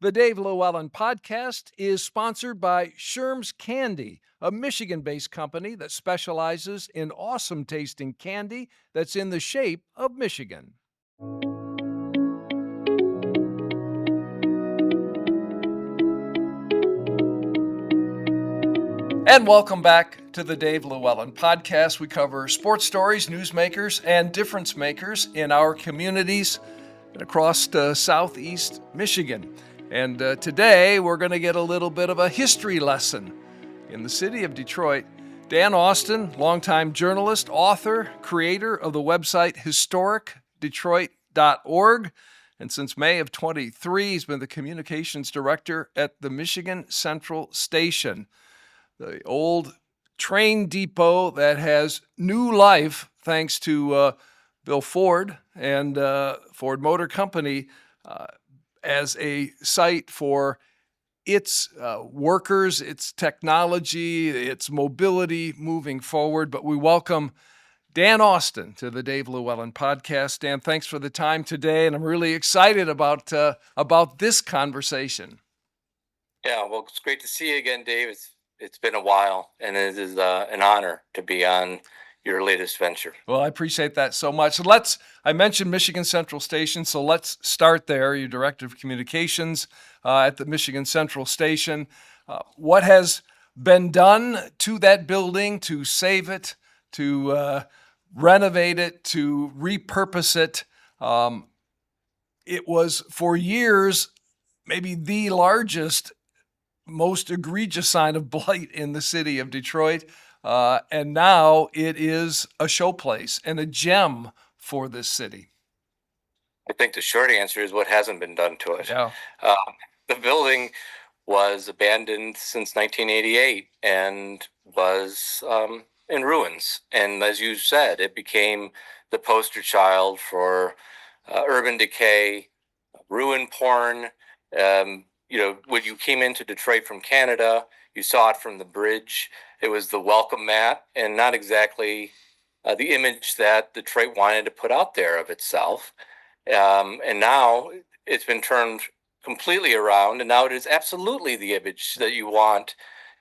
The Dave LewAllen Podcast is sponsored by Sherm's Candy, a Michigan-based company that specializes in awesome tasting candy that's in the shape of Michigan. And welcome back to the Dave LewAllen Podcast. We cover sports stories, newsmakers, and difference makers in our communities and across southeast Michigan. And today we're going to get a little bit of a history lesson in the city of Detroit. Dan Austin, longtime journalist, author, creator of the website historicdetroit.org. And since May of 23, he's been the communications director at the Michigan Central Station, the old train depot that has new life thanks to Bill Ford and Ford Motor Company as a site for its workers, its technology, its mobility moving forward. But we welcome Dan Austin to the Dave LewAllen Podcast. Dan, thanks for the time today, and I'm really excited about this conversation. Yeah, well, it's great to see you again, Dave. It's been a while, and it is an honor to be on your latest venture. Well, I appreciate that so much. I mentioned Michigan Central Station, so let's start there. You're Director of Communications at the Michigan Central Station. What has been done to that building to save it, to renovate it, to repurpose it? It was for years maybe the largest, most egregious sign of blight in the city of Detroit. And now it is a showplace and a gem for this city. I think the short answer is what hasn't been done to it. Yeah. The building was abandoned since 1988 and was in ruins. And as you said, it became the poster child for urban decay, ruin porn. When you came into Detroit from Canada, you saw it from the bridge. It was the welcome mat, and not exactly the image that Detroit wanted to put out there of itself. And now it's been turned completely around, and now it is absolutely the image that you want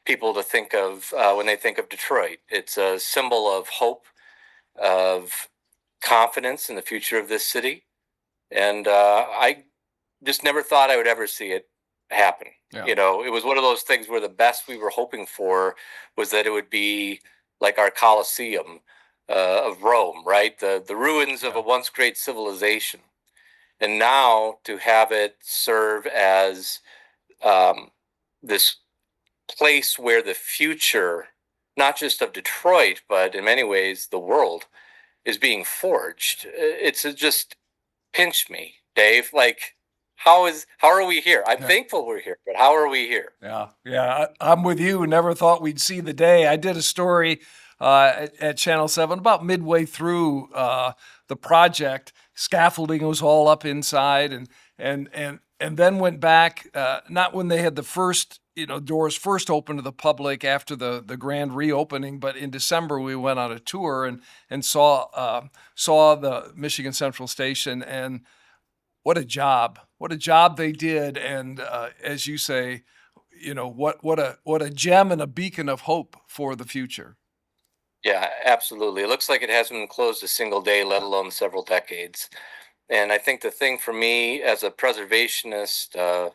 people to think of when they think of Detroit. It's a symbol of hope, of confidence in the future of this city. And I just never thought I would ever see it happen. Yeah. It was one of those things where the best we were hoping for was that it would be like our Colosseum of Rome, right? The ruins of a once great civilization. And now to have it serve as this place where the future, not just of Detroit, but in many ways the world, is being forged. It's just pinched me, Dave. Like, how are we here? I'm thankful we're here, but how are we here? Yeah, I'm with you. Never thought we'd see the day. I did a story at Channel 7 about midway through the project. Scaffolding was all up inside, and then went back. Not when they had the first doors first open to the public after the grand reopening, but in December we went on a tour and saw the Michigan Central Station, and what a job they did. And as you say, what a gem and a beacon of hope for the future. Yeah, absolutely. It looks like it hasn't been closed a single day, let alone several decades. And I think the thing for me as a preservationist, a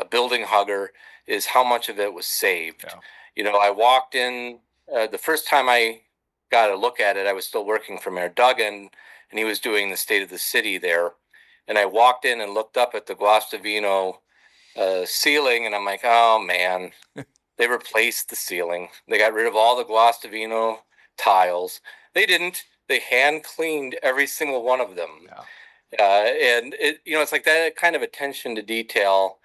building hugger, is how much of it was saved. Yeah. I walked in, the first time I got a look at it, I was still working for Mayor Duggan, and he was doing the state of the city there. And I walked in and looked up at the Guastavino ceiling, and I'm like, oh man, they replaced the ceiling. They got rid of all the Guastavino tiles. They didn't. They hand cleaned every single one of them. Yeah. And it's like that kind of attention to detail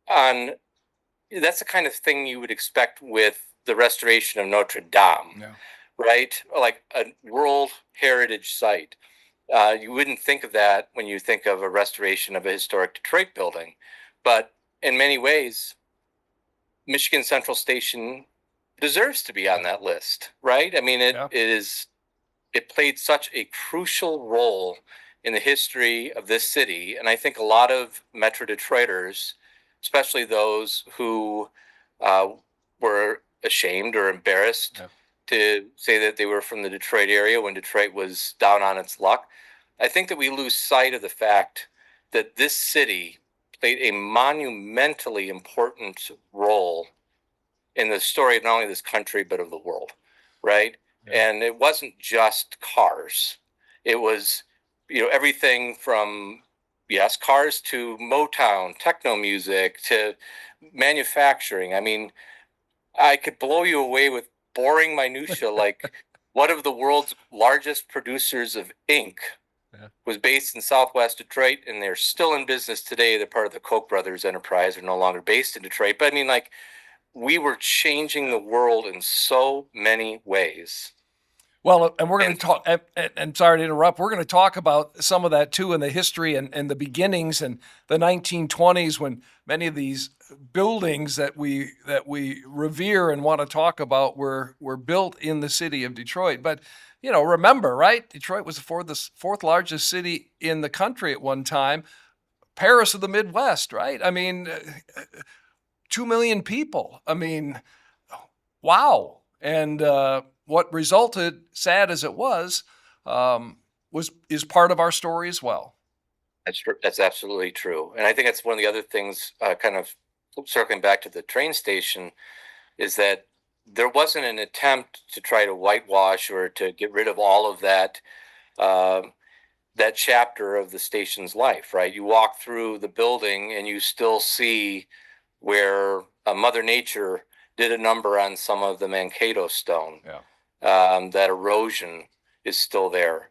that's the kind of thing you would expect with the restoration of Notre Dame, right? Like a World Heritage Site. You wouldn't think of that when you think of a restoration of a historic Detroit building. But in many ways, Michigan Central Station deserves to be on that list, right? I mean, it played such a crucial role in the history of this city. And I think a lot of Metro Detroiters especially those who uh, were ashamed or embarrassed to say that they were from the Detroit area when Detroit was down on its luck. I think that we lose sight of the fact that this city played a monumentally important role in the story of not only this country but of the world, right? Yeah. And it wasn't just cars. It was, everything from yes, cars to Motown, techno music to manufacturing. I mean, I could blow you away with boring minutia like one of the world's largest producers of ink Yeah. was based in Southwest Detroit, and they're still in business today. They're part of the Koch brothers enterprise. They're no longer based in Detroit. But I mean, like, we were changing the world in so many ways. Well, and we're going And to talk, and sorry to interrupt, we're going to talk about some of that too in the history and the beginnings in the 1920s when many of these buildings that we revere and want to talk about were built in the city of Detroit. But, remember, right? Detroit was the fourth largest city in the country at one time, Paris of the Midwest, right? I mean, 2 million people. I mean, wow. And what resulted, sad as it is part of our story as well. that's absolutely true. And I think that's one of the other things, kind of circling back to the train station, is that there wasn't an attempt to try to whitewash or to get rid of all of uh, that chapter of the station's life, right? You walk through the building and you still see where Mother Nature did a number on some of the Mankato stone. Yeah. That erosion is still there.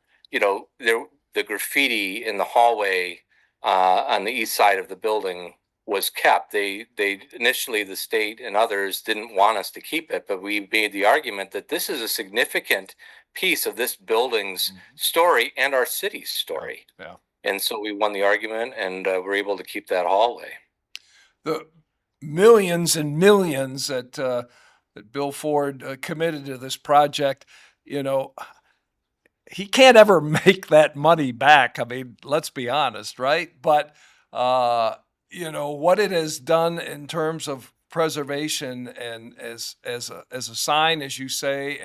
The graffiti in the hallway on the east side of the building was kept. They initially, the state and others didn't want us to keep it, but we made the argument that this is a significant piece of this building's story and our city's story. Yeah. And so we won the argument, and we're able to keep that hallway. The millions and millions that Bill Ford committed to this project, he can't ever make that money back. I mean, let's be honest, right? But what it has done in terms of preservation and as a sign, as you say,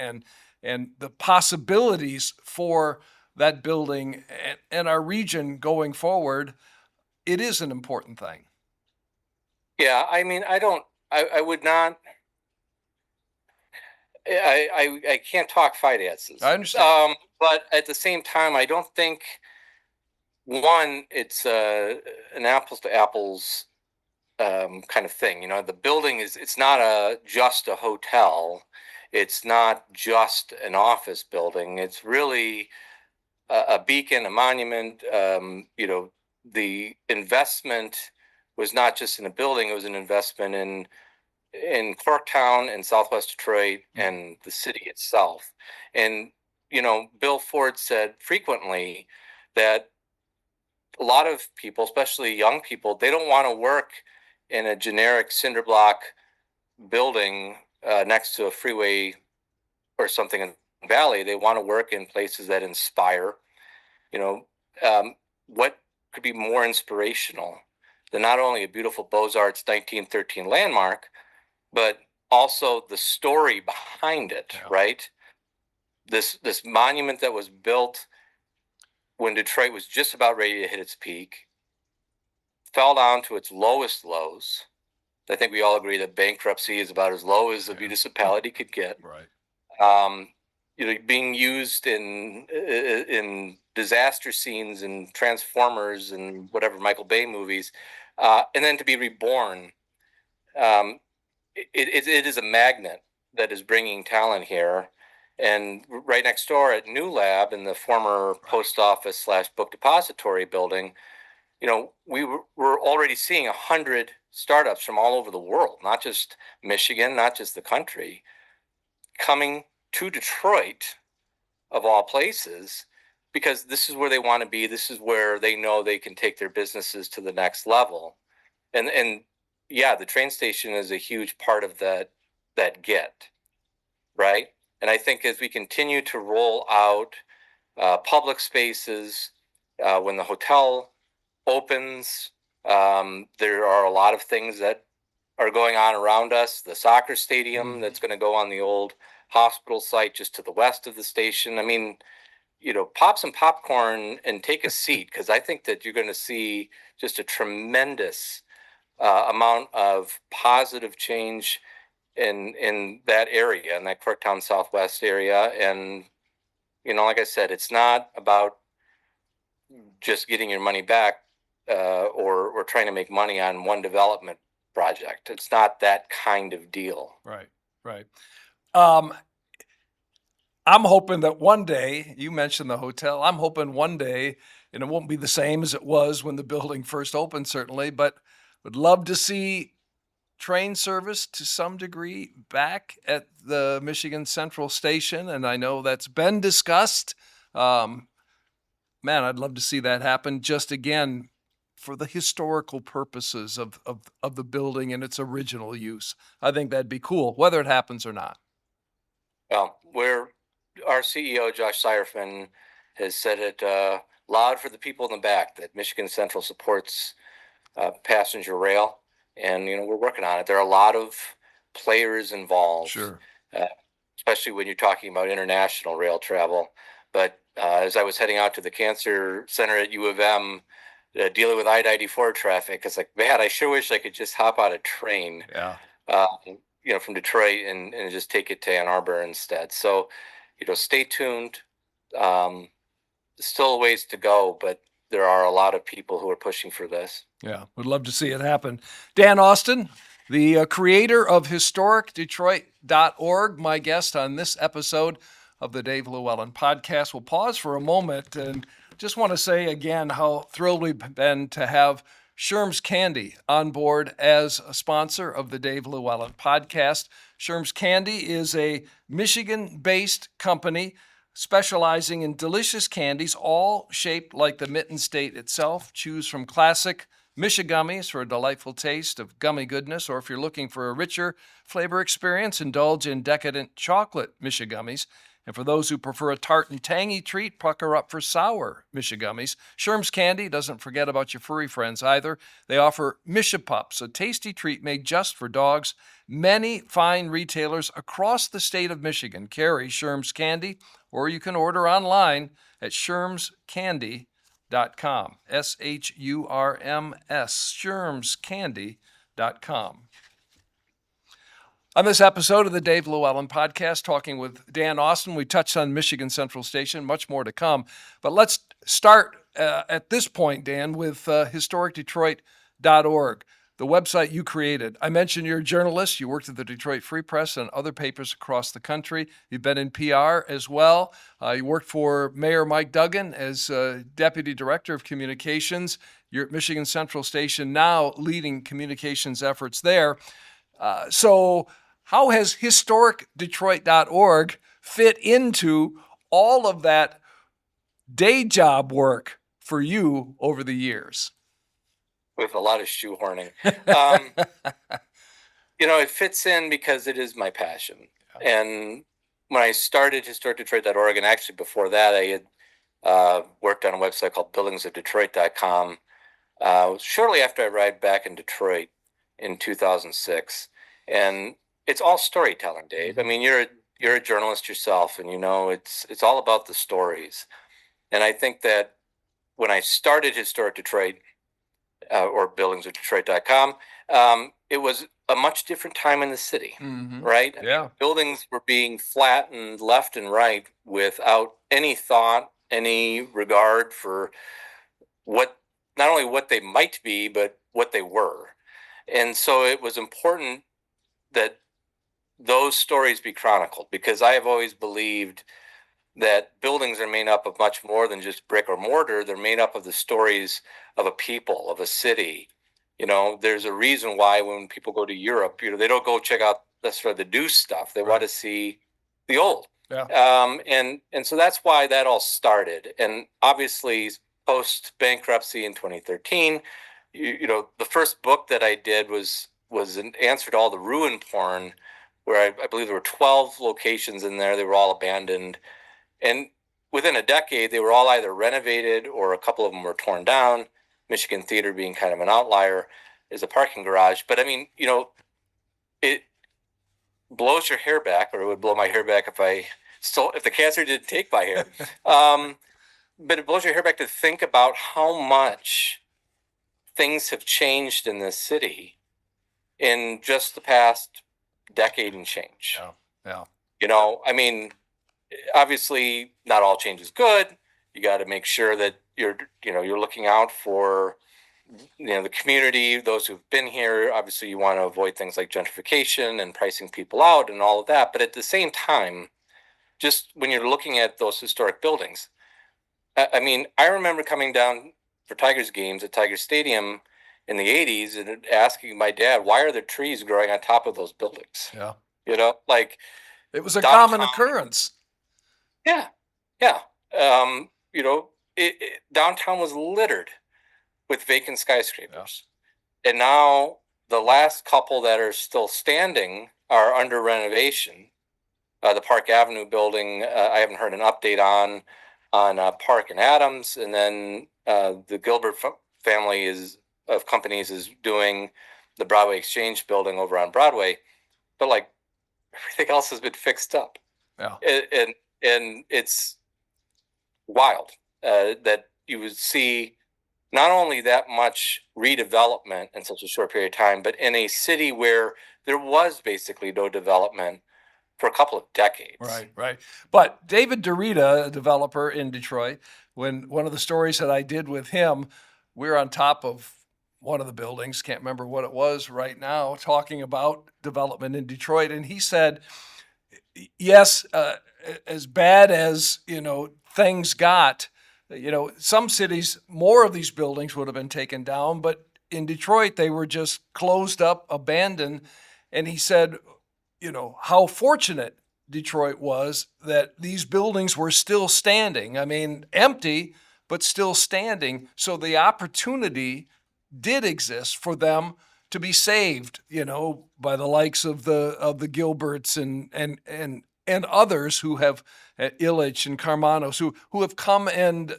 and the possibilities for that building and our region going forward, it is an important thing. Yeah, I mean, I would not. I can't talk finances. I understand. But at the same time, I don't think it's an apples to apples kind of thing. The building it's not just a hotel. It's not just an office building. It's really a beacon, a monument. The investment was not just in a building; it was an investment in Corktown and Southwest Detroit and the city itself. And Bill Ford said frequently that a lot of people, especially young people, they don't want to work in a generic cinder block building next to a freeway or something in the valley. They want to work in places that inspire. What could be more inspirational than not only a beautiful Beaux-Arts 1913 landmark, but also the story behind it, Yeah. right? This monument that was built when Detroit was just about ready to hit its peak, fell down to its lowest lows. I think we all agree that bankruptcy is about as low as a municipality could get. Right. Being used in disaster scenes and Transformers and whatever Michael Bay movies, and then to be reborn. It is a magnet that is bringing talent here. And right next door at New Lab in the former post office / book depository building, we're already seeing 100 startups from all over the world, not just Michigan, not just the country, coming to Detroit, of all places, because this is where they want to be. This is where they know they can take their businesses to the next level. And yeah, the train station is a huge part of that get, right? And I think as we continue to roll out public spaces, when the hotel opens, There are a lot of things that are going on around us. The soccer stadium that's going to go on the old hospital site just to the west of the station. I mean, pop some popcorn and take a seat, because I think that you're going to see just a tremendous amount of positive change in that area, in that Corktown Southwest area. And like I said, it's not about just getting your money back, or trying to make money on one development project. It's not that kind of deal. Right, right. Um, I'm hoping that one day, you mentioned the hotel, I'm hoping one day, and it won't be the same as it was when the building first opened, certainly, but would love to see train service to some degree back at the Michigan Central Station. And I know that's been discussed. Man, I'd love to see that happen, just again for the historical purposes of the building and its original use. I think that'd be cool, whether it happens or not. Well, our CEO, Josh Seierfman, has said it loud for the people in the back that Michigan Central supports passenger rail, and we're working on it. There are a lot of players involved, Sure. Especially when you're talking about international rail travel. But as I was heading out to the cancer center at U of M, dealing with I-94 traffic, it's like, man, I sure wish I could just hop on a train, Yeah. from Detroit and just take it to Ann Arbor instead. So, stay tuned. Still a ways to go, but there are a lot of people who are pushing for this. Yeah, would love to see it happen. Dan Austin, the creator of historicdetroit.org, my guest on this episode of the Dave LewAllen Podcast. We'll pause for a moment and just want to say again how thrilled we've been to have Sherm's Candy on board as a sponsor of the Dave LewAllen Podcast. Sherm's Candy is a Michigan-based company specializing in delicious candies, all shaped like the Mitten State itself. Choose from classic Michigummies for a delightful taste of gummy goodness, or if you're looking for a richer flavor experience, indulge in decadent chocolate Michigummies. And for those who prefer a tart and tangy treat, pucker up for sour Michigummies. Sherm's Candy doesn't forget about your furry friends either. They offer Mishipups, a tasty treat made just for dogs. Many fine retailers across the state of Michigan carry Sherm's Candy, or you can order online at shermscandy.com. SHURMS, shermscandy.com. On this episode of the Dave LewAllen Podcast, talking with Dan Austin, we touched on Michigan Central Station, much more to come. But let's start at this point, Dan, with historicdetroit.org, the website you created. I mentioned you're a journalist. You worked at the Detroit Free Press and other papers across the country. You've been in PR as well. You worked for Mayor Mike Duggan as Deputy Director of Communications. You're at Michigan Central Station now, leading communications efforts there. So how has historicdetroit.org fit into all of that day job work for you over the years? With a lot of shoehorning. It fits in because it is my passion. Yeah. And when I started historicdetroit.org, and actually before that, I had worked on a website called buildingsofdetroit.com shortly after I arrived back in Detroit in 2006. And it's all storytelling, Dave. I mean, you're a journalist yourself, and it's all about the stories. And I think that when I started Historic Detroit, or buildingsofdetroit.com, it was a much different time in the city, right? Yeah. I mean, buildings were being flattened left and right without any thought, any regard for not only what they might be, but what they were. And so it was important that those stories be chronicled, because I have always believed that buildings are made up of much more than just brick or mortar. They're made up of the stories of a people, of a city. There's a reason why when people go to Europe, they don't go check out the new stuff. They want to see the old. Yeah. And so that's why that all started. And obviously, post bankruptcy in 2013, the first book that I did was an answer to all the ruin porn, where I believe there were 12 locations in there. They were all abandoned. And within a decade, they were all either renovated or a couple of them were torn down. Michigan Theater being kind of an outlier, is a parking garage. But I mean, it blows your hair back, or it would blow my hair back if the cancer didn't take my hair. But it blows your hair back to think about how much things have changed in this city in just the past decade and change. Yeah. Yeah. I mean, obviously not all change is good. You got to make sure that you're looking out for, the community, those who've been here. Obviously you want to avoid things like gentrification and pricing people out and all of that. But at the same time, just when you're looking at those historic buildings, I mean, I remember coming down for Tigers games at Tiger Stadium in the 80s and asking my dad, why are there trees growing on top of those buildings? Yeah. Like it was a common occurrence. Yeah. Yeah. Downtown was littered with vacant skyscrapers. Yeah. And now the last couple that are still standing are under renovation. The Park Avenue building, I haven't heard an update on Park and Adams. And then the Gilbert family of companies is doing the Broadway Exchange building over on Broadway. But like everything else has been fixed up. Yeah. And it's wild that you would see not only that much redevelopment in such a short period of time, but in a city where there was basically no development for a couple of decades. Right. But David Derrida, a developer in Detroit, when one of the stories that I did with him, we're on top of one of the buildings, can't remember what it was right now, talking about development in Detroit. And he said, yes, as bad as, things got, some cities, more of these buildings would have been taken down, but in Detroit, they were just closed up, abandoned. And he said, how fortunate Detroit was that these buildings were still standing. I mean, empty, but still standing. So the opportunity did exist for them to be saved, by the likes of the Gilberts and others who have Illich and Karmanos who have come and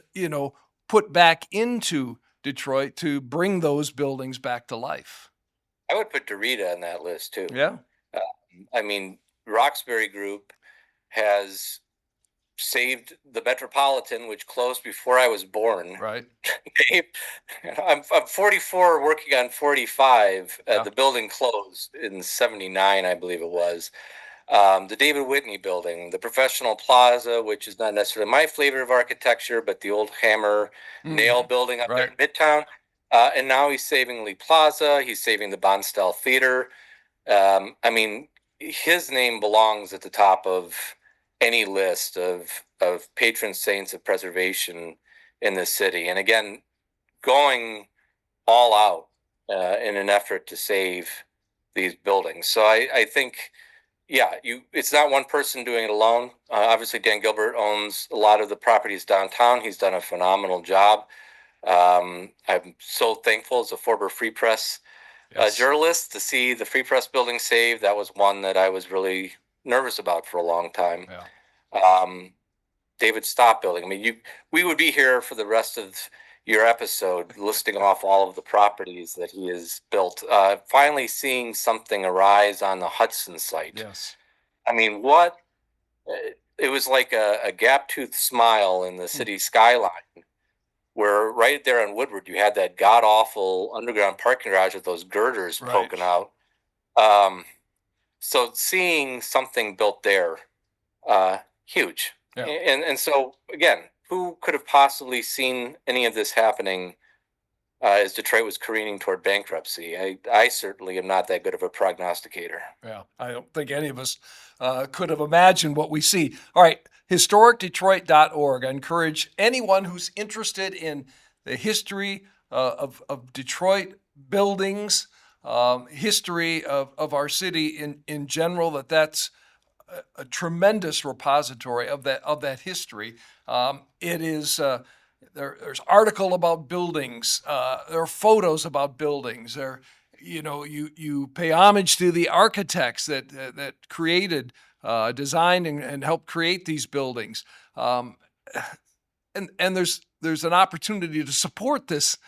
put back into Detroit to bring those buildings back to life. I would put Derrida on that list too. Yeah. I mean, Roxbury Group has saved the Metropolitan, which closed before I was born. Right. I'm 44, working on 45. The building closed in 79, I believe it was. The David Whitney building, the Professional Plaza, which is not necessarily my flavor of architecture, but the old hammer nail building up there in Midtown. And now he's saving Lee Plaza. He's saving the Bonstel Theater. I mean, his name belongs at the top of any list of patron saints of preservation in this city. And again, going all out in an effort to save these buildings. So I think, it's not one person doing it alone. Obviously, Dan Gilbert owns a lot of the properties downtown. He's done a phenomenal job. I'm so thankful as a former Free Press journalist to see the Free Press building saved. That was one that I was really nervous about for a long time. David Stott building. I mean, we would be here for the rest of your episode listing off all of the properties that he has built. Finally seeing something arise on the Hudson site. Yes. I mean, it was like a gap-toothed smile in the city skyline, where right there on Woodward, you had that god-awful underground parking garage with those girders poking out. So seeing something built there, huge. Yeah. And so, again, who could have possibly seen any of this happening as Detroit was careening toward bankruptcy? I certainly am not that good of a prognosticator. Yeah, I don't think any of us could have imagined what we see. All right, historicdetroit.org. I encourage anyone who's interested in the history of Detroit buildings, history of our city in general, that's a tremendous repository of that history. It is there's article about buildings. There are photos about buildings. There, you pay homage to the architects that created, designed, and helped create these buildings. and there's an opportunity to support this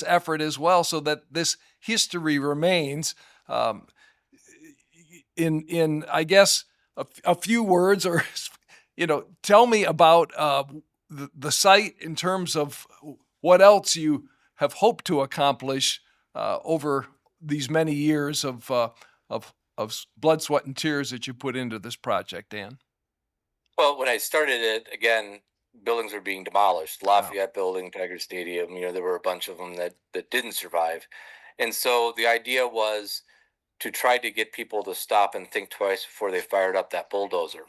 effort as well, so that this history remains. Um, in I guess a few words, or tell me about the site in terms of what else you have hoped to accomplish over these many years of blood, sweat, and tears that you put into this project, Dan. Well, when I started it, again, buildings were being demolished. Lafayette Building, Tiger Stadium, there were a bunch of them that didn't survive. And so the idea was to try to get people to stop and think twice before they fired up that bulldozer.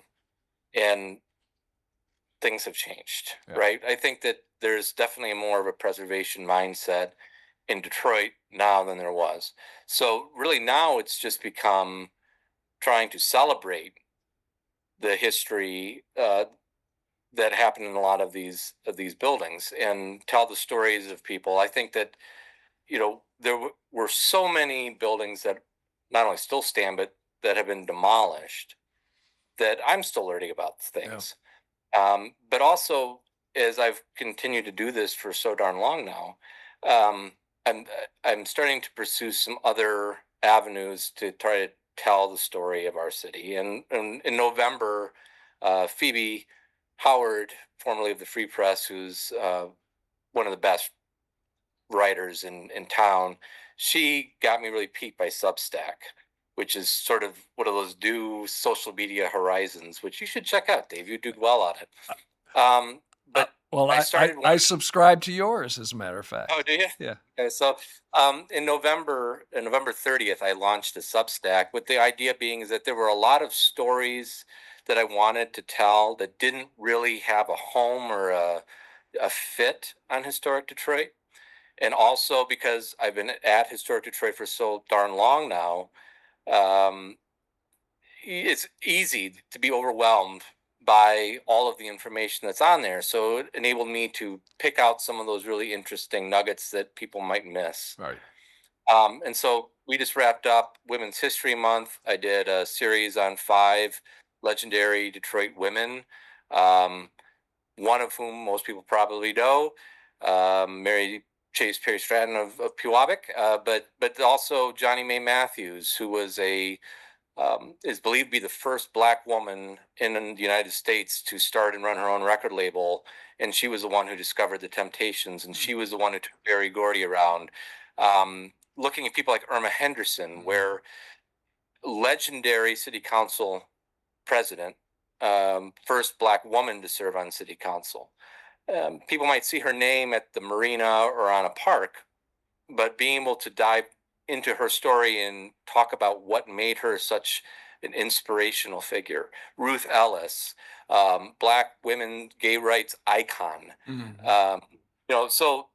And things have changed, right? I think that there's definitely more of a preservation mindset in Detroit now than there was. So really now it's just become trying to celebrate the history that happened in a lot of these buildings and tell the stories of people. I think that there were so many buildings that not only still stand but that have been demolished that I'm still learning about things. But also, as I've continued to do this for so darn long now, I'm I'm starting to pursue some other avenues to try to tell the story of our city. And in November, Phoebe Howard, formerly of the Free Press, who's one of the best writers in town, she got me really piqued by Substack, which is sort of one of those new social media horizons, which you should check out, Dave. You do well on it. But Well, I started I subscribe to yours, as a matter of fact. Oh, do you? Yeah. Okay, so in November 30th, I launched a Substack with the idea being is that there were a lot of stories that I wanted to tell that didn't really have a home or a fit on Historic Detroit. And also because I've been at Historic Detroit for so darn long now, um, it's easy to be overwhelmed by all of the information that's on there. So it enabled me to pick out some of those really interesting nuggets that people might miss. Right. And so we just wrapped up Women's History Month. I did a series on 5 legendary Detroit women, one of whom most people probably know, Mary Chase Perry Stratton of Pewabic, but also Johnny Mae Matthews, who was is believed to be the first Black woman in the United States to start and run her own record label. And she was the one who discovered the Temptations, and she was the one who took Berry Gordy around. Looking at people like Irma Henderson, where legendary city council president, first Black woman to serve on city council. People might see her name at the marina or on a park, but being able to dive into her story and talk about what made her such an inspirational figure. Ruth Ellis, Black women, gay rights icon. So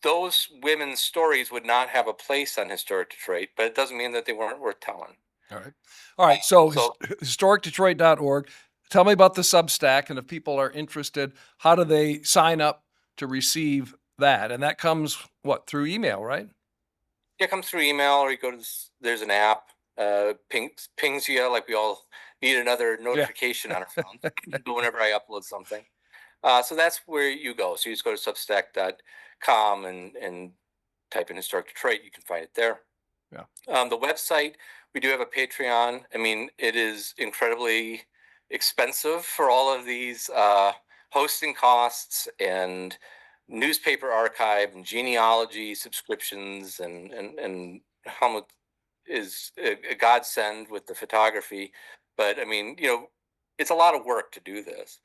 those women's stories would not have a place on Historic Detroit, but it doesn't mean that they weren't worth telling. All right. So historicdetroit.org. Tell me about the Substack, and if people are interested, how do they sign up to receive that? And that comes through email, right? Yeah, it comes through email, or you go to there's an app, pings you, like we all need another notification on our phone whenever I upload something. So that's where you go. So you just go to substack.com and type in Historic Detroit. You can find it there. The website, we do have a Patreon. I mean, it is incredibly expensive for all of these hosting costs and newspaper archive and genealogy subscriptions, and how much is a godsend with the photography. But I mean, it's a lot of work to do this.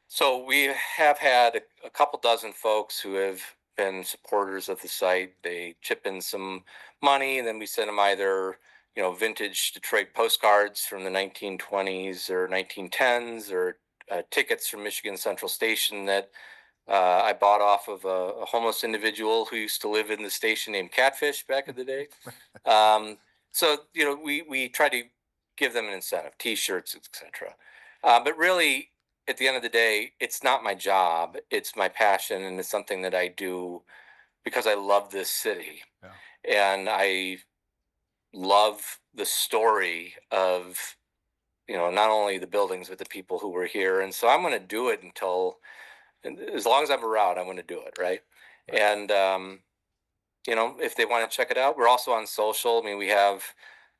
So we have had a couple dozen folks who have been supporters of the site. They chip in some money, and then we send them either vintage Detroit postcards from the 1920s or 1910s, or tickets from Michigan Central Station that I bought off of a homeless individual who used to live in the station named Catfish back in the day. So we try to give them an incentive, T-shirts, etc. But really, at the end of the day, it's not my job. It's my passion, and it's something that I do because I love this city, and I love the story of not only the buildings but the people who were here. And so I'm going to do it until and as long as I'm around, I'm going to do it. Right. And, if they want to check it out, we're also on social. I mean, we have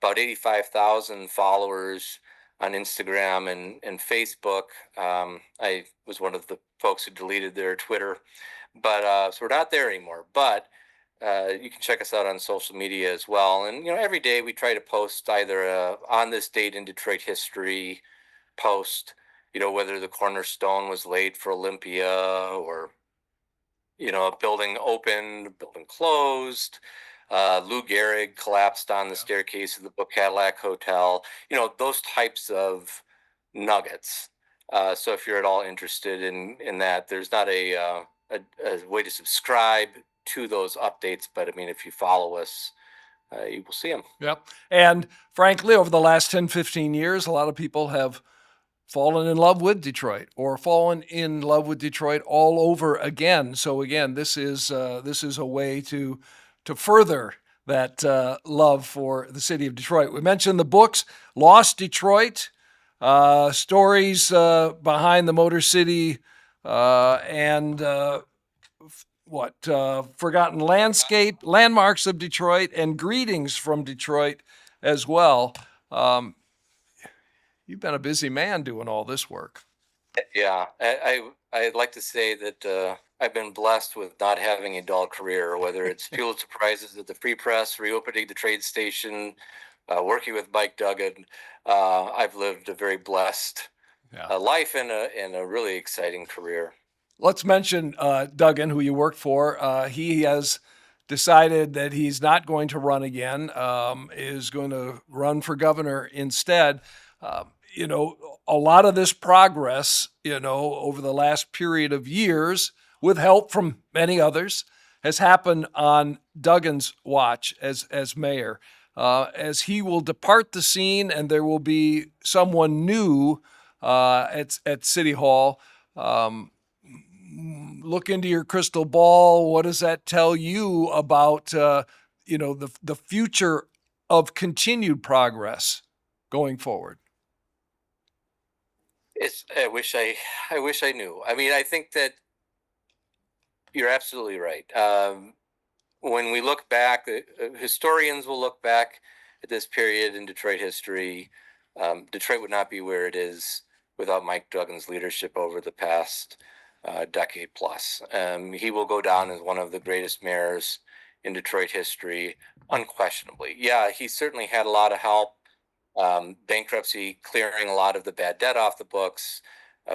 about 85,000 followers on Instagram and Facebook. I was one of the folks who deleted their Twitter, but so we're not there anymore. But you can check us out on social media as well. And every day we try to post either on this date in Detroit history post, whether the cornerstone was laid for Olympia, or a building opened, a building closed. Lou Gehrig collapsed on the staircase of the Book Cadillac Hotel. Those types of nuggets. So if you're at all interested in that, there's not a way to subscribe to those updates, but I mean, if you follow us, you will see them. Yep. And frankly, over the last 10, 15 years, a lot of people have fallen in love with Detroit, or fallen in love with Detroit all over again. So again, this is a way to further that love for the city of Detroit. We mentioned the books, Lost Detroit, stories behind the Motor City, and Forgotten Landscape, Landmarks of Detroit, and Greetings from Detroit as well. You've been a busy man doing all this work. Yeah, I'd like to say that I've been blessed with not having a dull career, whether it's Pulitzer Prizes at the Free Press, reopening the trade station, working with Mike Duggan. I've lived a very blessed life and a really exciting career. Let's mention Duggan, who you work for. He has decided that he's not going to run again, is going to run for governor instead. A lot of this progress, over the last period of years, with help from many others, has happened on Duggan's watch as mayor. As he will depart the scene and there will be someone new at City Hall, look into your crystal ball. What does that tell you about the future of continued progress going forward? I wish I knew. I mean, I think that you're absolutely right. When we look back, historians will look back at this period in Detroit history. Detroit would not be where it is without Mike Duggan's leadership over the past decade plus. He will go down as one of the greatest mayors in Detroit history, unquestionably. Yeah, he certainly had a lot of help. Bankruptcy clearing a lot of the bad debt off the books,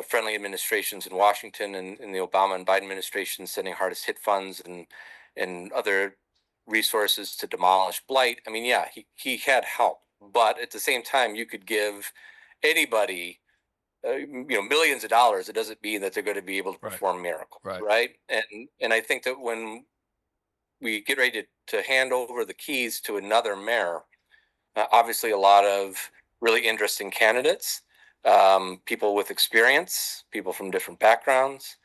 friendly administrations in Washington and in the Obama and Biden administration sending hardest hit funds and other resources to demolish blight. I mean, yeah, he had help, but at the same time, you could give anybody millions of dollars. It doesn't mean that they're going to be able to perform miracles, right? And I think that when we get ready to hand over the keys to another mayor, obviously, a lot of really interesting candidates, people with experience, people from different backgrounds.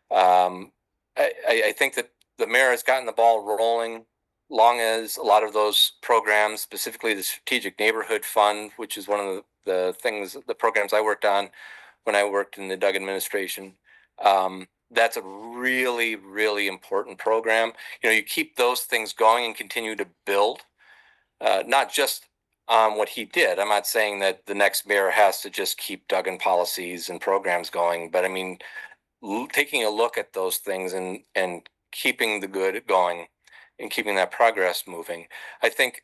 I think that the mayor has gotten the ball rolling, long as a lot of those programs, specifically the Strategic Neighborhood Fund, which is one of the programs I worked on when I worked in the Doug administration. That's a really, really important program. You keep those things going and continue to build, not just what he did. I'm not saying that the next mayor has to just keep Duggan policies and programs going, but I mean, taking a look at those things and keeping the good going and keeping that progress moving. I think,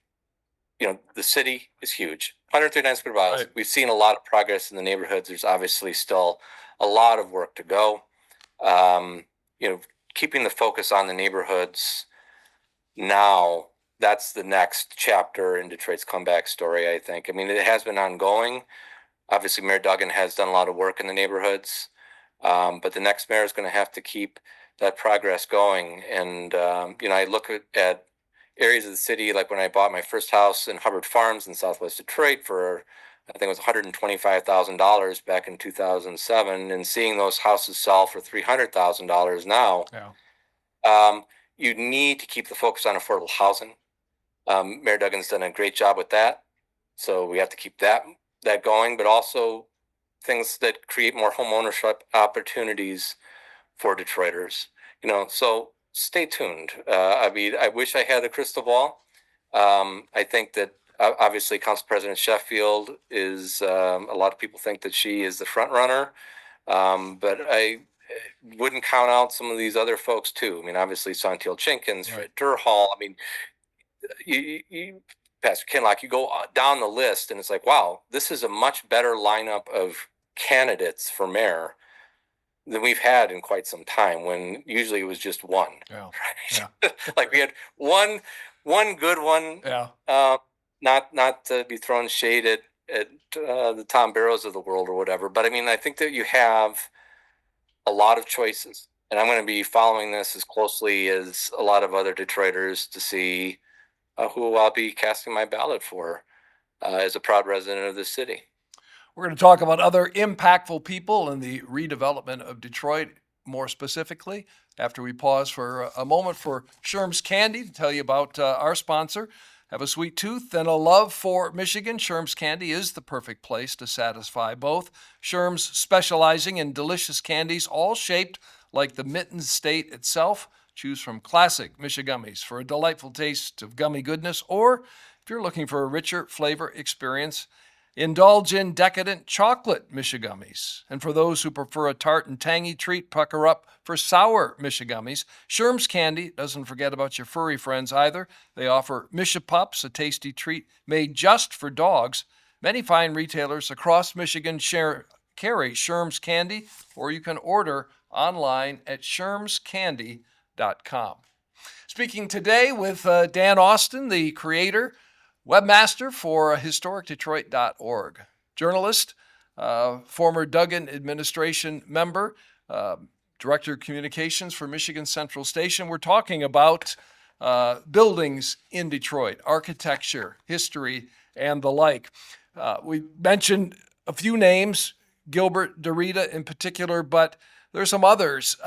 the city is huge, 139 square miles. Right. We've seen a lot of progress in the neighborhoods. There's obviously still a lot of work to go. Keeping the focus on the neighborhoods now, that's the next chapter in Detroit's comeback story, I think. I mean, it has been ongoing. Obviously, Mayor Duggan has done a lot of work in the neighborhoods, but the next mayor is going to have to keep that progress going. And, I look at areas of the city, like when I bought my first house in Hubbard Farms in Southwest Detroit for, I think it was $125,000 back in 2007, and seeing those houses sell for $300,000 now. Yeah. You need to keep the focus on affordable housing. Mayor Duggan's done a great job with that, so we have to keep that going, but also things that create more home ownership opportunities for Detroiters. So stay tuned. I mean, I wish I had a crystal ball. I think that obviously Council President Sheffield is, a lot of people think that she is the front runner. But I wouldn't count out some of these other folks too. I mean, obviously Santil Jenkins, Fred Durhal. I mean, Pastor Kinlock, you go down the list and it's like, wow, this is a much better lineup of candidates for mayor than we've had in quite some time, when usually it was just one. Yeah. Right? Yeah. Like we had one good one. Yeah. Not to be throwing shade at the Tom Barrows of the world or whatever, but I mean, I think that you have a lot of choices, and I'm going to be following this as closely as a lot of other Detroiters to see who I'll be casting my ballot for as a proud resident of this city. We're going to talk about other impactful people in the redevelopment of Detroit, more specifically, after we pause for a moment for Sherm's Candy to tell you about our sponsor. Have a sweet tooth and a love for Michigan? Sherm's Candy is the perfect place to satisfy both. Sherm's specializing in delicious candies, all shaped like the Mitten State itself. Choose from classic Michigummies for a delightful taste of gummy goodness, or if you're looking for a richer flavor experience, indulge in decadent chocolate Michigummies. And for those who prefer a tart and tangy treat, pucker up for sour Michigummies. Sherm's Candy doesn't forget about your furry friends either. They offer Mishipups, a tasty treat made just for dogs. Many fine retailers across Michigan carry Sherm's Candy, or you can order online at shermscandy.com. Speaking today with Dan Austin, the creator, webmaster for historicdetroit.org, journalist, former Duggan administration member, director of communications for Michigan Central Station. We're talking about buildings in Detroit, architecture, history, and the like. We mentioned a few names, Gilbert DeRita in particular, but there's some others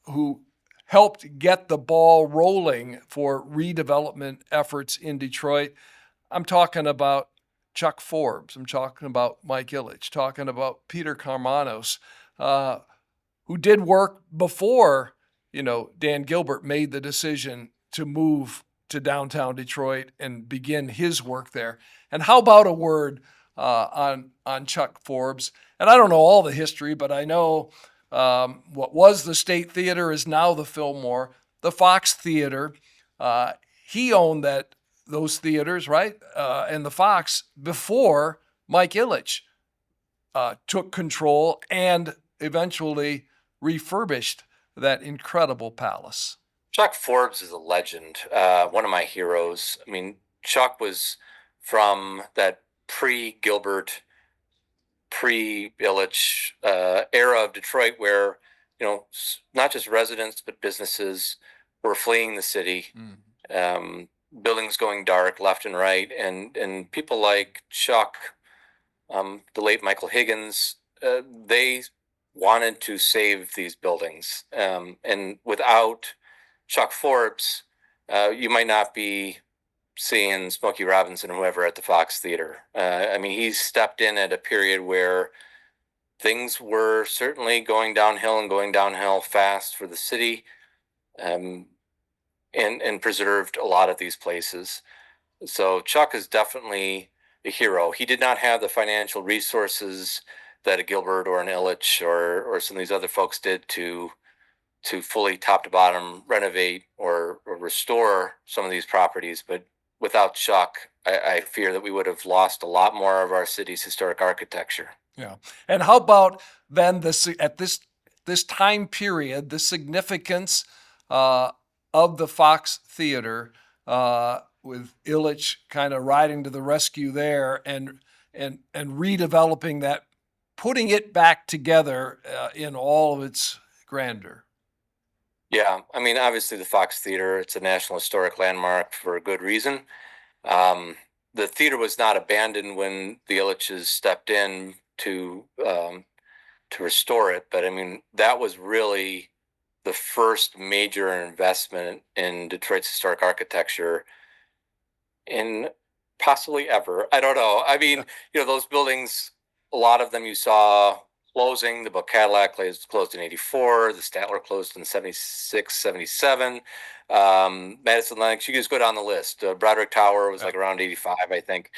who helped get the ball rolling for redevelopment efforts in Detroit. I'm talking about Chuck Forbes. I'm talking about Mike Ilitch, talking about Peter Karmanos, who did work before, Dan Gilbert made the decision to move to downtown Detroit and begin his work there. And how about a word on Chuck Forbes? And I don't know all the history, but I know what was the State Theater is now the Fillmore, the Fox Theater. He owned those theaters, right? And the Fox before Mike Ilitch took control and eventually refurbished that incredible palace. Chuck Forbes is a legend, one of my heroes. I mean, Chuck was from that pre-Gilbert, pre-Ilitch era of Detroit where, not just residents, but businesses were fleeing the city. Buildings going dark left and right, and people like Chuck, the late Michael Higgins, they wanted to save these buildings. And without Chuck Forbes, you might not be seeing Smokey Robinson or whoever at the Fox Theater. I mean, he stepped in at a period where things were certainly going downhill and going downhill fast for the city. And preserved a lot of these places. So Chuck is definitely a hero. He did not have the financial resources that a Gilbert or an Ilitch or some of these other folks did to fully top to bottom renovate or restore some of these properties. But without Chuck, I fear that we would have lost a lot more of our city's historic architecture. Yeah. And how about then at this time period, the significance of the Fox Theater, with Ilitch kind of riding to the rescue there and redeveloping that, putting it back together in all of its grandeur. Yeah, I mean, obviously the Fox Theater, it's a National Historic Landmark for a good reason. The theater was not abandoned when the Ilitches stepped in to restore it, but I mean, that was really the first major investment in Detroit's historic architecture in possibly ever. I don't know. I mean, those buildings, a lot of them you saw closing. The Book Cadillac closed in 84. The Statler closed in 76, 77. Madison Lennox, you can just go down the list. Broderick Tower was like around 85, I think.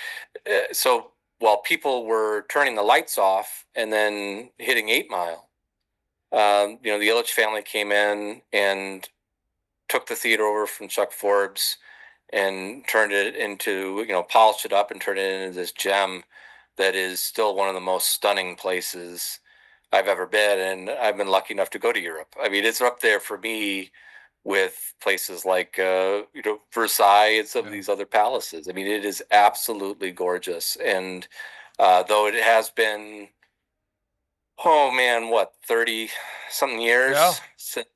So while people were turning the lights off and then hitting 8 Mile, the Ilitch family came in and took the theater over from Chuck Forbes and turned it into, polished it up and turned it into this gem that is still one of the most stunning places I've ever been. And I've been lucky enough to go to Europe. I mean, it's up there for me with places like, Versailles and some of these other palaces. I mean, it is absolutely gorgeous. And though it has been, oh man, what, 30 something years since,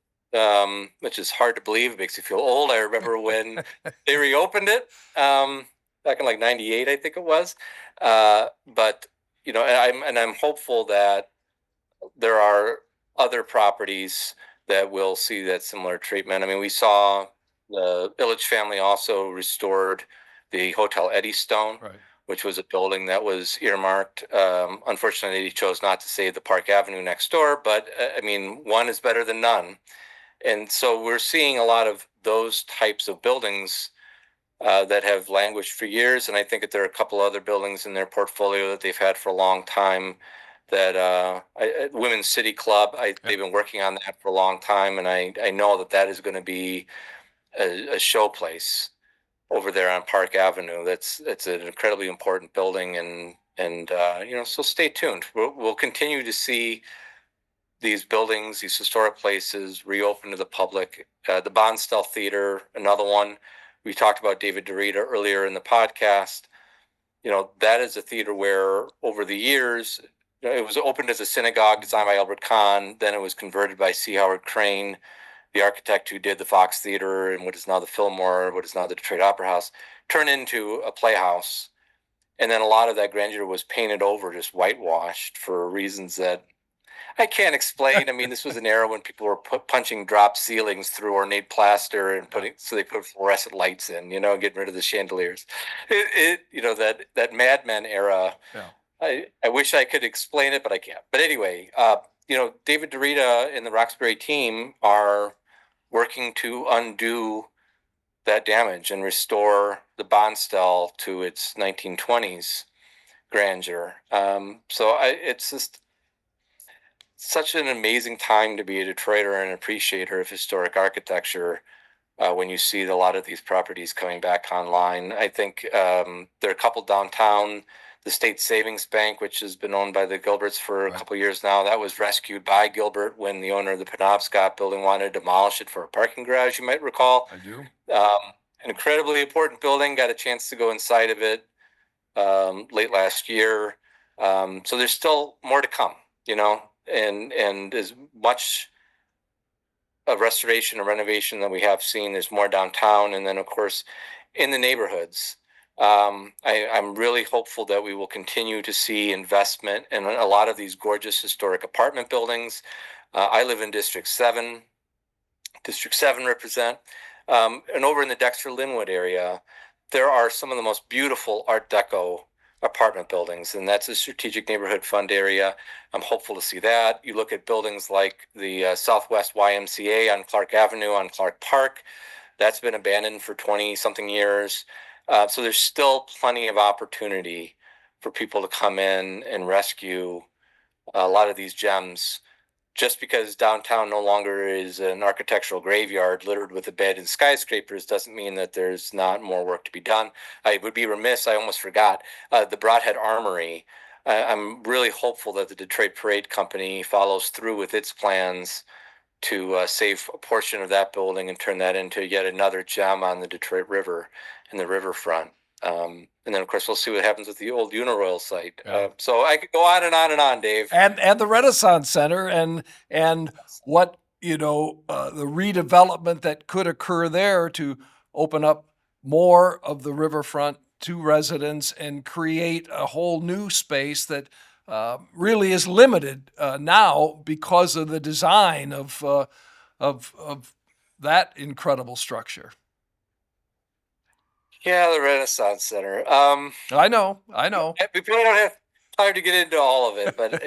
which is hard to believe. It makes you feel old. I remember when they reopened it, back in like 98, I think it was. But I'm hopeful that there are other properties that will see that similar treatment. I mean, we saw the Ilitch family also restored the Hotel Eddystone, which was a building that was earmarked. Unfortunately, he chose not to save the Park Avenue next door, but I mean, one is better than none. And so we're seeing a lot of those types of buildings that have languished for years. And I think that there are a couple other buildings in their portfolio that they've had for a long time. That Women's City Club, they've been working on that for a long time, and I know that is going to be a show place over there on Park Avenue. It's an incredibly important building, and so stay tuned. We'll continue to see these buildings, these historic places reopen to the public. The Bonstel Theater, another one. We talked about David Derrida earlier in the podcast. That is a theater where over the years, it was opened as a synagogue designed by Albert Kahn. Then it was converted by C. Howard Crane, the architect who did the Fox Theater and what is now the Fillmore, what is now the Detroit Opera House, turned into a playhouse. And then a lot of that grandeur was painted over, just whitewashed for reasons that I can't explain. I mean, this was an era when people were punching drop ceilings through ornate plaster and so they put fluorescent lights in, getting rid of the chandeliers. That Mad Men era. Yeah. I wish I could explain it, but I can't. But anyway, David Derrida and the Roxbury team are working to undo that damage and restore the Bonstel to its 1920s grandeur. It's just such an amazing time to be a Detroiter and appreciator of historic architecture when you see a lot of these properties coming back online. I think there are a couple downtown. The State Savings Bank, which has been owned by the Gilberts for a couple of years now, that was rescued by Gilbert when the owner of the Penobscot building wanted to demolish it for a parking garage, you might recall. I do. An incredibly important building. Got a chance to go inside of it late last year. So there's still more to come, and as much of restoration and renovation that we have seen, there's more downtown. And then, of course, in the neighborhoods, I'm really hopeful that we will continue to see investment in a lot of these gorgeous historic apartment buildings. I live in District 7. District 7 represent. And over in the Dexter Linwood area, there are some of the most beautiful Art Deco apartment buildings, and that's a strategic neighborhood fund area. I'm hopeful to see that. You look at buildings like the Southwest YMCA on Clark Avenue on Clark Park. That's been abandoned for 20 something years. So there's still plenty of opportunity for people to come in and rescue a lot of these gems. Just because downtown no longer is an architectural graveyard littered with abandoned skyscrapers doesn't mean that there's not more work to be done. I would be remiss, I almost forgot, the Broadhead Armory. I'm really hopeful that the Detroit Parade Company follows through with its plans to save a portion of that building and turn that into yet another gem on the Detroit River and the riverfront. And then, of course, we'll see what happens with the old Uniroyal site. Yeah. So I could go on and on and on, Dave. And the Renaissance Center and what, the redevelopment that could occur there to open up more of the riverfront to residents and create a whole new space that really is limited now because of the design of that incredible structure. Yeah, the Renaissance Center. I know. We probably don't have time to get into all of it, but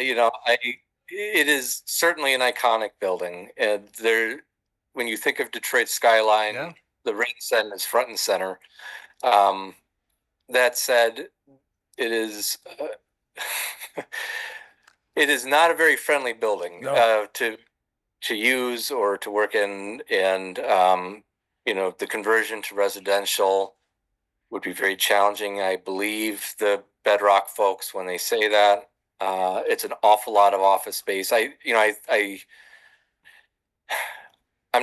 it is certainly an iconic building. And when you think of Detroit skyline, Yeah. the Renaissance is front and center. Um, that said, it is it is not a very friendly building No. To use or to work in, and the conversion to residential would be very challenging. I believe the Bedrock folks when they say that. It's an awful lot of office space. I'm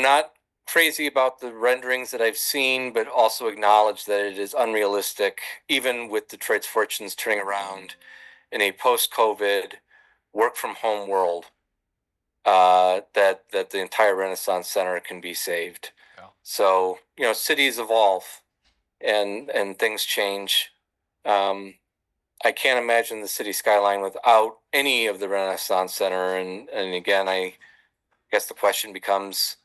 not crazy about the renderings that I've seen, but also acknowledge that it is unrealistic, even with Detroit's fortunes turning around in a post-COVID work from home world, that the entire Renaissance Center can be saved. Yeah. So, cities evolve and things change. I can't imagine the city skyline without any of the Renaissance Center. And again, I guess the question becomes,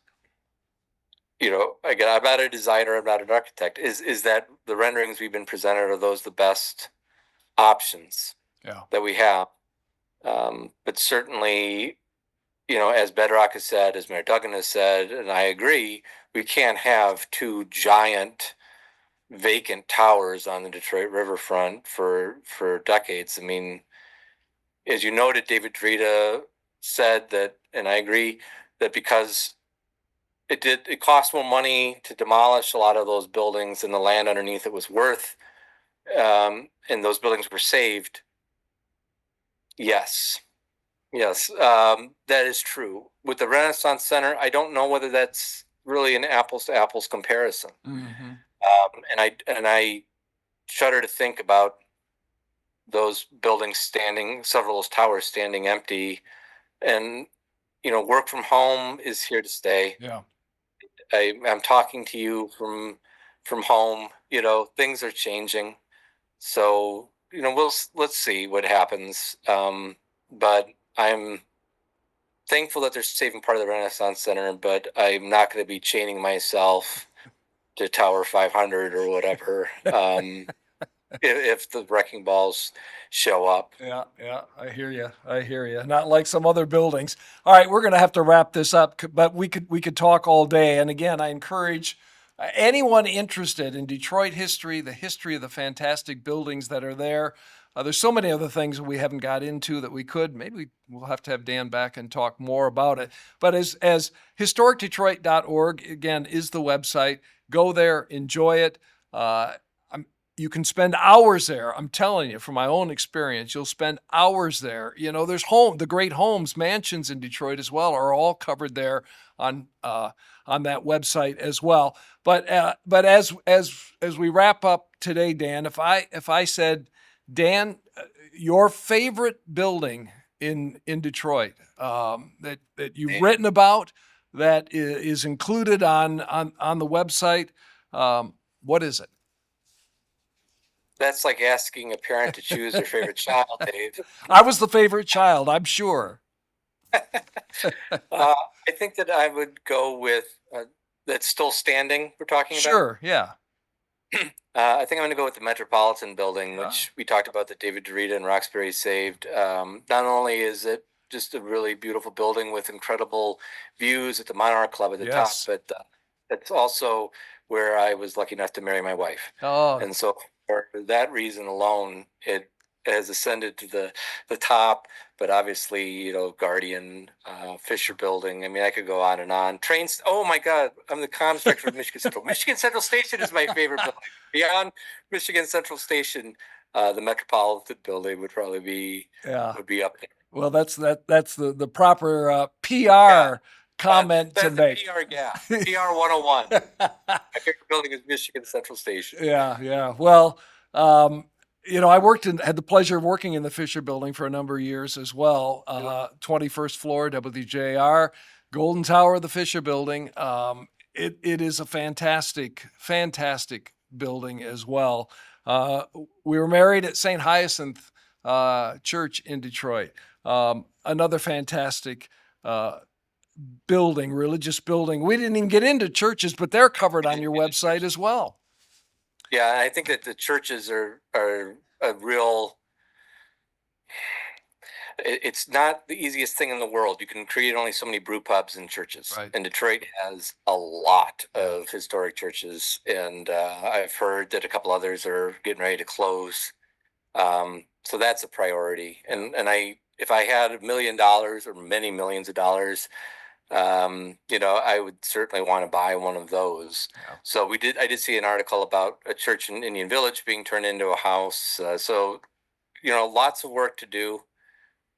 again, I'm not a designer, I'm not an architect. Is that the renderings we've been presented, are those the best options that we have? But certainly, as Bedrock has said, as Mayor Duggan has said, and I agree, we can't have two giant vacant towers on the Detroit riverfront for decades. I mean, as you noted, David Drita said that, and I agree, that because it cost more money to demolish a lot of those buildings than the land underneath it was worth, and those buildings were saved. Yes, that is true. With the Renaissance Center, I don't know whether that's really an apples to apples comparison. Mm-hmm. And I shudder to think about those buildings several of those towers standing empty, and work from home is here to stay. Yeah. I'm talking to you from home. Things are changing, so let's see what happens. But I'm thankful that they're saving part of the Renaissance Center, but I'm not going to be chaining myself to Tower 500 or whatever. If the wrecking balls show up. Yeah, I hear you. I hear you. Not like some other buildings. All right, we're going to have to wrap this up, but we could talk all day. And again, I encourage anyone interested in Detroit history, the history of the fantastic buildings that are there. There's so many other things that we haven't got into that we could. Maybe we'll have to have Dan back and talk more about it. But as historicdetroit.org, again, is the website. Go there, enjoy it. You can spend hours there. I'm telling you, from my own experience, you'll spend hours there. There's the great homes, mansions in Detroit as well, are all covered there on that website as well. But as we wrap up today, Dan, if I said, Dan, your favorite building in Detroit that you've written about, that is included on the website, what is it? That's like asking a parent to choose their favorite child, Dave. I was the favorite child, I'm sure. I think that I would go with that's still standing. We're talking about. Sure, yeah. I think I'm going to go with the Metropolitan Building, which we talked about, that David Drita and Roxbury saved. Not only is it just a really beautiful building with incredible views at the Monarch Club at the top, but it's also where I was lucky enough to marry my wife. Oh. And so for that reason alone, it has ascended to the top. But obviously, Guardian, Fisher Building. I mean, I could go on and on. Trains. Oh my God, I'm the comms director of Michigan Central. Michigan Central Station is my favorite building. Beyond Michigan Central Station, the Metropolitan Building would probably be up there. Well, that's the proper PR comment to make. PR gap. PR 101. My favorite building is Michigan Central Station. Yeah. Well, I had the pleasure of working in the Fisher Building for a number of years as well. 21st floor, WJR, Golden Tower of the Fisher Building. It is a fantastic building as well. We were married at St. Hyacinth Church in Detroit. Another fantastic building, religious building. We didn't even get into churches, but they're covered on your website as well. Yeah, I think that the churches are a real. it's not the easiest thing in the world. You can create only so many brew pubs and churches. Right. And Detroit has a lot of historic churches. And I've heard that a couple others are getting ready to close. So that's a priority. And if I had $1 million or many millions of dollars, I would certainly want to buy one of those. Yeah. So I did see an article about a church in Indian Village being turned into a house. So lots of work to do.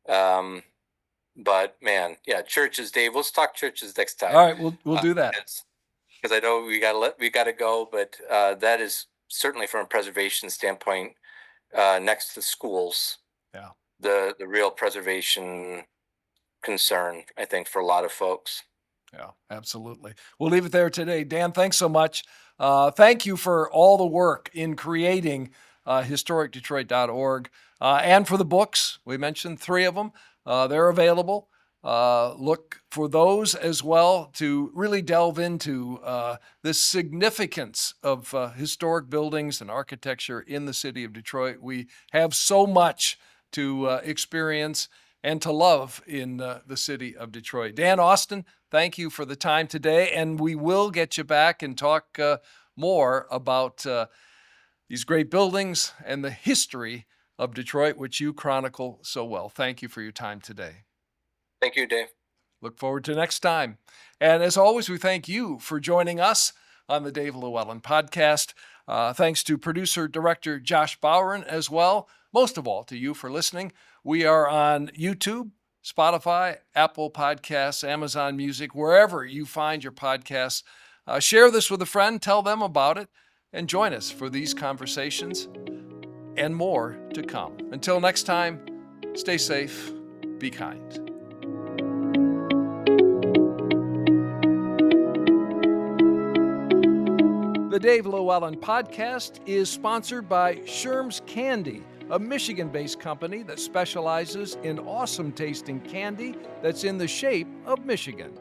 But man, yeah, churches, Dave, let's talk churches next time. All right, we'll do that. Because I know we got to go, but that is certainly from a preservation standpoint, next to schools. Yeah. The real preservation concern, I think, for a lot of folks. Yeah, absolutely. We'll leave it there today. Dan, thanks so much. Thank you for all the work in creating historicdetroit.org and for the books. We mentioned 3 of them. They're available. Look for those as well to really delve into the significance of historic buildings and architecture in the city of Detroit. We have so much to experience and to love in the city of Detroit. Dan Austin, thank you for the time today, and we will get you back and talk more about these great buildings and the history of Detroit, which you chronicle so well. Thank you for your time today. Thank you, Dave. Look forward to next time. And as always, we thank you for joining us on the Dave LewAllen Podcast. Thanks to producer-director Josh Bowern as well. Most of all, to you for listening. We are on YouTube, Spotify, Apple Podcasts, Amazon Music, wherever you find your podcasts. Share this with a friend, tell them about it, and join us for these conversations and more to come. Until next time, stay safe, be kind. The Dave LewAllen Podcast is sponsored by Sherm's Candy, a Michigan-based company that specializes in awesome tasting candy that's in the shape of Michigan.